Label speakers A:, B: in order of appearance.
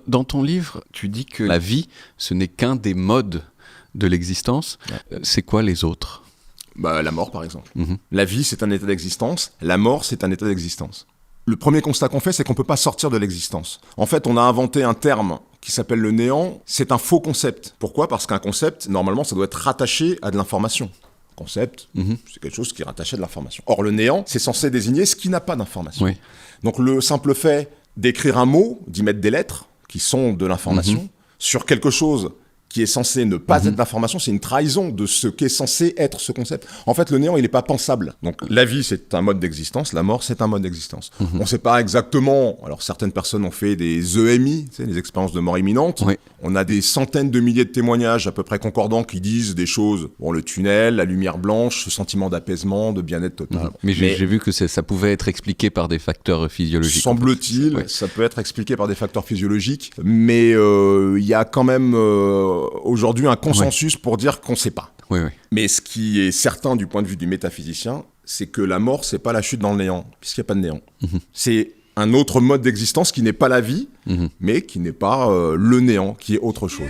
A: Dans ton livre, tu dis que la vie, ce n'est qu'un des modes de l'existence. Ouais. C'est quoi les autres ?
B: La mort, par exemple. La vie, c'est un état d'existence. La mort, c'est un état d'existence. Le premier constat qu'on fait, c'est qu'on ne peut pas sortir de l'existence. En fait, on a inventé un terme qui s'appelle le néant. C'est un faux concept. Pourquoi ? Parce qu'un concept, normalement, ça doit être rattaché à de l'information. Concept, c'est quelque chose qui est rattaché à de l'information. Or, le néant, c'est censé désigner ce qui n'a pas d'information.
A: Oui.
B: Donc, le simple fait d'écrire un mot, d'y mettre des lettres, qui sont de l'information, sur quelque chose qui est censé ne pas être d'information, c'est une trahison de ce qu'est censé être ce concept. En fait, le néant, il n'est pas pensable. Donc, la vie, c'est un mode d'existence, la mort, c'est un mode d'existence. On ne sait pas exactement... Alors, certaines personnes ont fait des EMI, tu sais, des expériences de mort imminente.
A: Oui.
B: On a des centaines de milliers de témoignages à peu près concordants qui disent des choses. Bon, le tunnel, la lumière blanche, ce sentiment d'apaisement, de bien-être total.
A: Mais j'ai vu que ça pouvait être expliqué par des facteurs physiologiques.
B: Semble-t-il, ça peut être expliqué par des facteurs physiologiques, mais il y a quand même aujourd'hui un consensus pour dire qu'on ne sait pas.
A: Oui.
B: Mais ce qui est certain du point de vue du métaphysicien, c'est que la mort, c'est pas la chute dans le néant, puisqu'il n'y a pas de néant. C'est un autre mode d'existence qui n'est pas la vie, mais qui n'est pas le néant, qui est autre chose.